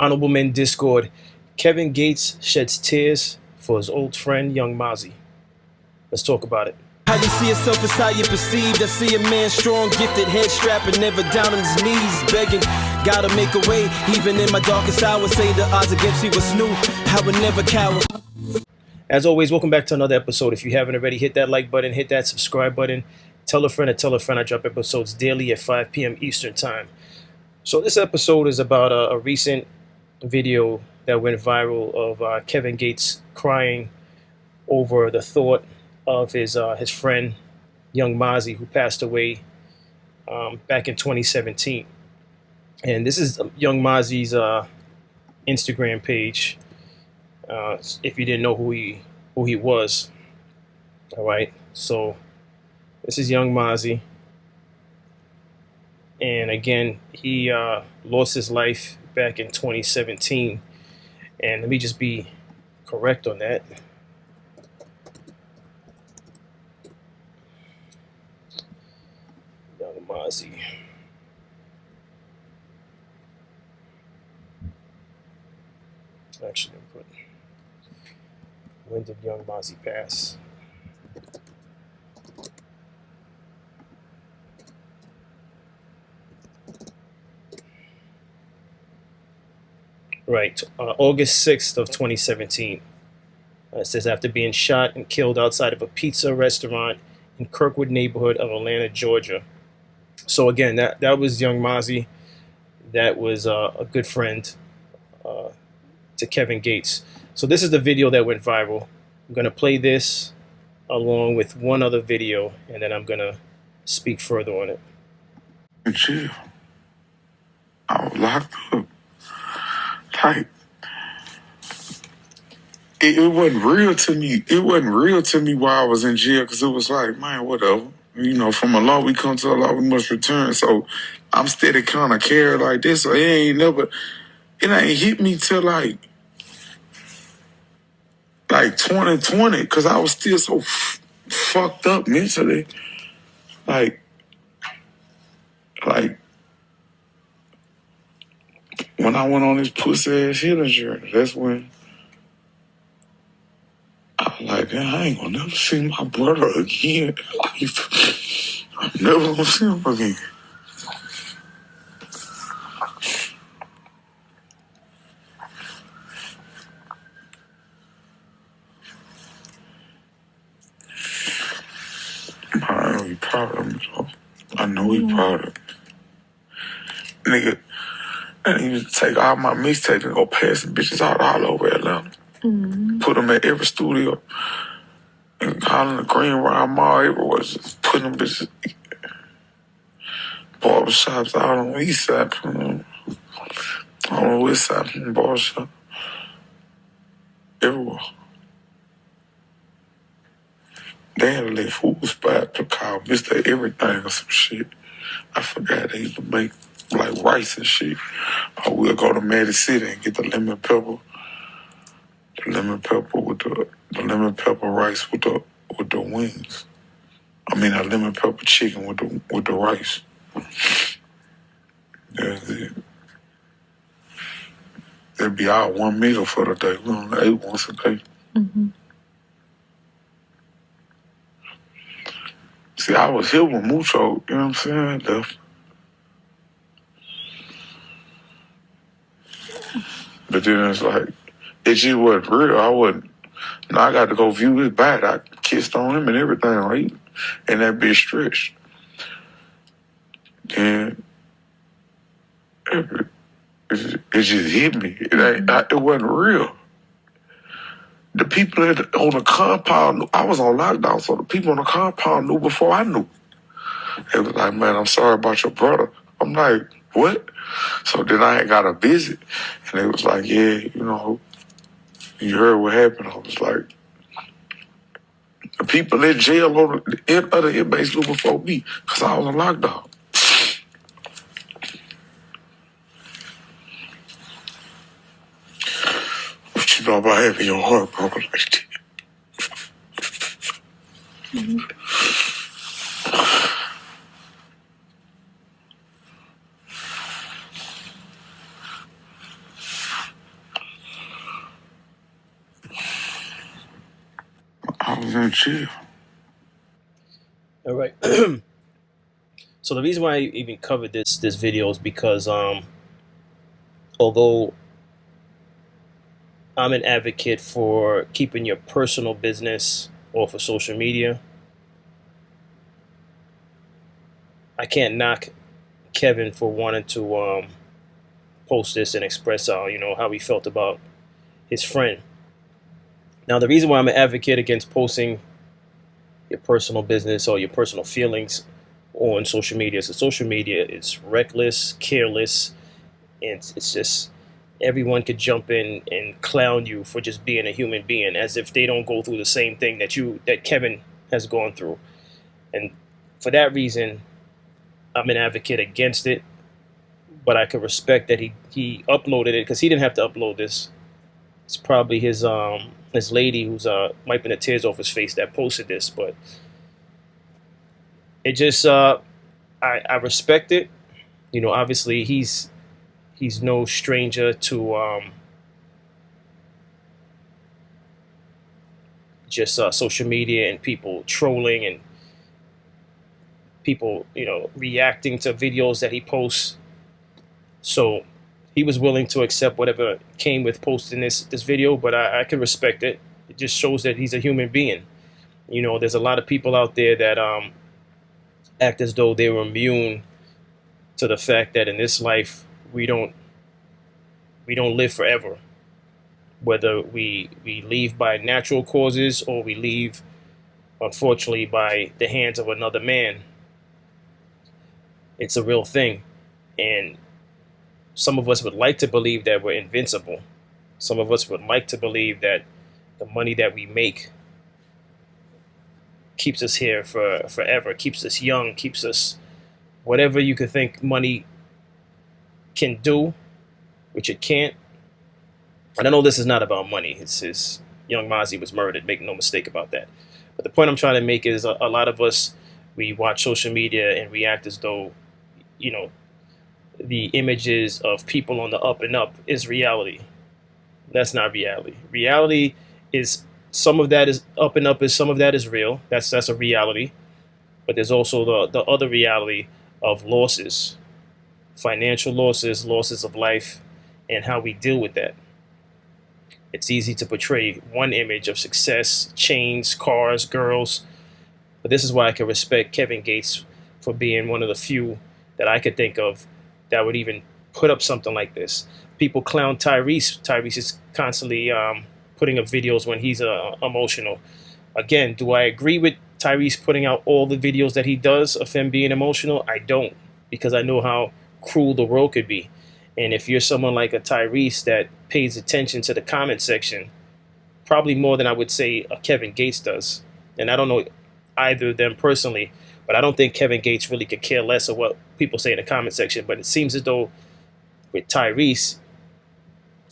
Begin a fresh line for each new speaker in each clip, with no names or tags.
Honorable Men Discord. Kevin Gates sheds tears for his old friend, Young Mozzie. Let's talk about it.
How you see yourself is how you perceived. I see a man strong, gifted, head strapping, never down on his knees, begging. Gotta make a way, even in my darkest hour. Say the odds against me was new. I would never cower.
As always, welcome back to another episode. If you haven't already, hit that like button, hit that subscribe button. Tell a friend to tell a friend. I drop episodes daily at 5 p.m. Eastern Time. So this episode is about a recent video that went viral of Kevin Gates crying over the thought of his friend, Young Mozzie, who passed away back in 2017. And this is Young Mozzie's Instagram page. If you didn't know who he was, all right. So this is Young Mozzie, and again, he lost his life back in 2017. And let me just be correct on that. Young Mozzie. Actually, I'm putting, when did Young Mozzie pass? Right, August 6th of 2017. It says after being shot and killed outside of a pizza restaurant in Kirkwood neighborhood of Atlanta, Georgia. So again, that was Young Mozzie. That was a good friend to Kevin Gates. So this is the video that went viral. I'm gonna play this along with one other video, and then I'm gonna speak further on it.
In jail. I was locked up. Like, it wasn't real to me. It wasn't real to me while I was in jail, because it was like, man, whatever. You know, from a law we come to a law we must return. So I'm steady kind of carried like this. So it ain't hit me till like 2020, because I was still so fucked up mentally. Like when I went on this pussy ass healing journey, that's when I was like, damn, I ain't gonna never see my brother again in life. I'm never gonna see him again. I know he proud of me, though. I know he proud of me. Nigga, I didn't even take all my mixtapes and go passing bitches out all over Atlanta. Put them at every studio. And calling the Green Round Mall everywhere. Just putting them bitches. Barbershops out on the east side. On the west side, barbershop. Everywhere. They had a little food spot called Mr. Everything or some shit. I forgot they used to make like rice and shit. Or we'll go to Maddie City and get the lemon pepper. The lemon pepper with the lemon pepper rice with the wings. I mean, a lemon pepper chicken with the rice. That's it. It'd be our one meal for the day. We only ate once a day. See, I was here with Mucho, you know what I'm saying? Left. But then it's like, it just wasn't real. I wasn't. Now I got to go view his back. I kissed on him and everything, right? And that bitch stretched. And it just hit me. It wasn't real. The people on the compound, I was on lockdown, so the people on the compound knew before I knew. They was like, man, I'm sorry about your brother. I'm like, what? So then I got a visit, and they was like, yeah, you know, you heard what happened. I was like, the people in jail or the other inmates knew before me, because I was on lockdown. What you know about having your heart broken like that? Chill.
All right. So the reason why I even covered this video is because although I'm an advocate for keeping your personal business off of social media, I can't knock Kevin for wanting to post this and express how he felt about his friend. Now, the reason why I'm an advocate against posting your personal business or your personal feelings on social media is that social media is reckless, careless, and it's just everyone could jump in and clown you for just being a human being, as if they don't go through the same thing that Kevin has gone through. And for that reason, I'm an advocate against it. But I could respect that he uploaded it, because he didn't have to upload this. It's probably his lady who's wiping the tears off his face that posted this. But it just I respect it. Obviously he's no stranger to just social media and people trolling and people reacting to videos that he posts. So he was willing to accept whatever came with posting this video, but I can respect it. It just shows that he's a human being. There's a lot of people out there that act as though they were immune to the fact that in this life we don't live forever. Whether we leave by natural causes or we leave, unfortunately, by the hands of another man. It's a real thing. And some of us would like to believe that we're invincible. Some of us would like to believe that the money that we make keeps us here forever, keeps us young, keeps us whatever you could think money can do, which it can't. And I know this is not about money. It's his young Mozzie was murdered. Make no mistake about that. But the point I'm trying to make is a lot of us, we watch social media and react as though, the images of people on the up and up is reality. That's not reality. Reality is some of that is up and up, is some of that is real. That's a reality. But there's also the other reality of losses, financial losses, losses of life, and how we deal with that. It's easy to portray one image of success, chains, cars, girls. But this is why I can respect Kevin Gates for being one of the few that I could think of that would even put up something like this. People clown Tyrese. Tyrese is constantly putting up videos when he's emotional. Again, do I agree with Tyrese putting out all the videos that he does of him being emotional? I don't, because I know how cruel the world could be. And if you're someone like a Tyrese that pays attention to the comment section, probably more than I would say a Kevin Gates does. And I don't know either of them personally, but I don't think Kevin Gates really could care less of what people say in the comment section. But it seems as though with Tyrese,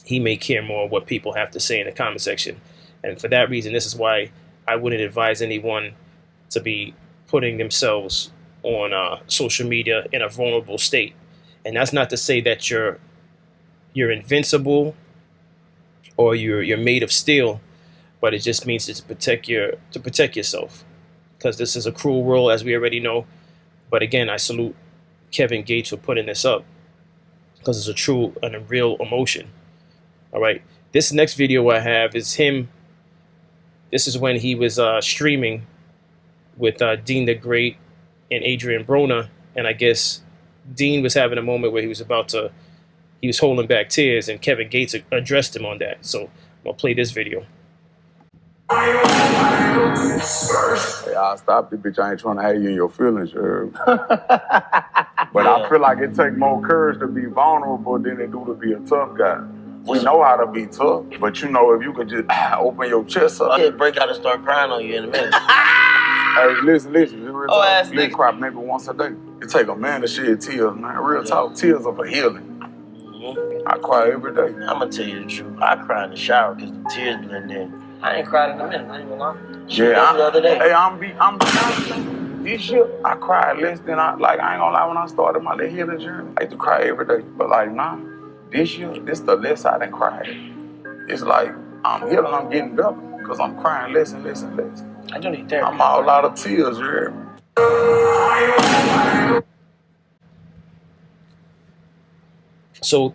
he may care more what people have to say in the comment section. And for that reason, this is why I wouldn't advise anyone to be putting themselves on social media in a vulnerable state. And that's not to say that you're invincible or you're made of steel, but it just means to protect yourself, because this is a cruel world, as we already know. But again, I salute Kevin Gates for putting this up, because it's a true and a real emotion. All right, this next video I have is him. This is when he was streaming with Dean the Great and Adrian Broner, and I guess Dean was having a moment where he was holding back tears, and Kevin Gates addressed him on that. So I'm gonna play this video.
Hey, I'll stop this bitch. I ain't trying to have you in your feelings, you heard? But I feel like it take more courage to be vulnerable than it do to be a tough guy. We know how to be tough, but if you could just open your chest up.
I'll break out and start crying on you in a minute.
Hey, listen.
Ass
You
nigga.
cry maybe once a day. It take a man to shed tears, man. Real talk, tears are for healing. I cry every day.
I'm gonna tell you the truth. I cry in the shower because the tears blend in. I ain't cried in a minute. I ain't gonna lie.
Yeah,
The other day.
Hey, I'm this year I cried less than I ain't gonna lie, when I started my little healing journey. I used to cry every day, but this year, this the less I done cried. It's like I'm healing, I'm getting better, because I'm crying less and less and less.
I do need therapy.
I'm all out of tears, you hear me?
So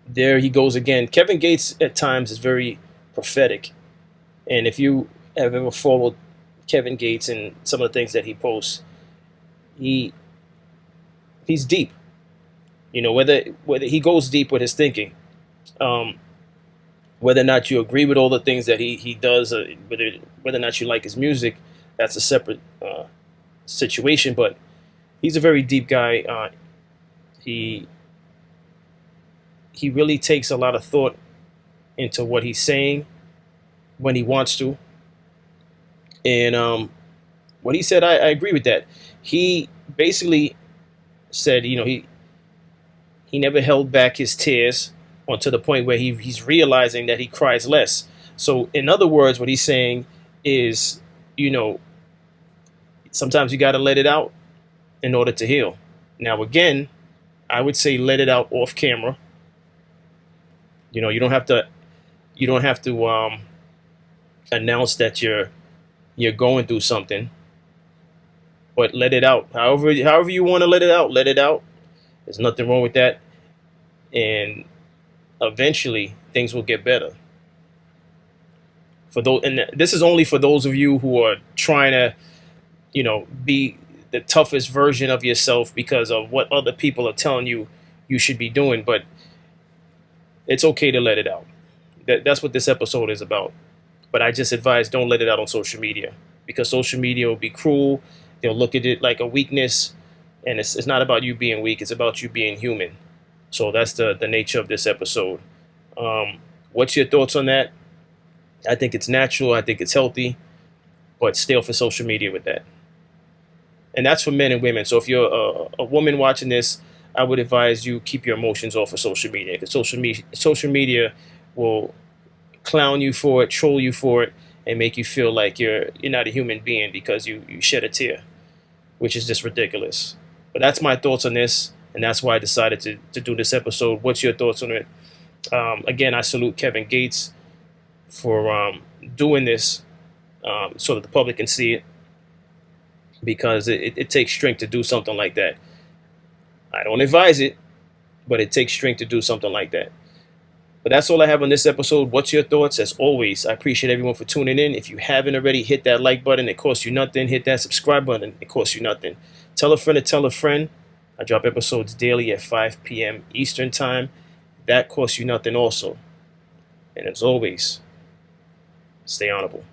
there he goes again. Kevin Gates at times is very prophetic. And if you have ever followed Kevin Gates and some of the things that he posts, he's deep. You know, whether he goes deep with his thinking. Whether or not you agree with all the things that he does, whether or not you like his music, that's a separate situation. But he's a very deep guy. He really takes a lot of thought into what he's saying when he wants to. And what he said, I agree with that. He basically said, you know, he never held back his tears to the point where he's realizing that he cries less. So in other words, what he's saying is, you know, sometimes you got to let it out in order to heal. Now, again, I would say let it out off camera. You know, you don't have to announce that you're going through something, but let it out. However you want to let it out, let it out. There's nothing wrong with that. And eventually things will get better. For those, and this is only for those of you who are trying to, you know, be the toughest version of yourself because of what other people are telling you should be doing. But it's okay to let it out. That's what this episode is about. But I just advise don't let it out on social media, because social media will be cruel. They'll look at it like a weakness, and it's not about you being weak. It's about you being human. So that's the nature of this episode. What's your thoughts on that? I think it's natural. I think it's healthy, but stay off of social media with that. And that's for men and women. So if you're a woman watching this, I would advise you keep your emotions off of social media, because social media will clown you for it, troll you for it, and make you feel like you're not a human being because you shed a tear, which is just ridiculous. But that's my thoughts on this, and that's why I decided to do this episode. What's your thoughts on it? Again, I salute Kevin Gates for doing this so that the public can see it, because it takes strength to do something like that. I don't advise it, but it takes strength to do something like that. But that's all I have on this episode. What's your thoughts? As always, I appreciate everyone for tuning in. If you haven't already, hit that like button. It costs you nothing. Hit that subscribe button. It costs you nothing. Tell a friend to tell a friend. I drop episodes daily at 5 p.m. Eastern Time. That costs you nothing also. And as always, stay honorable.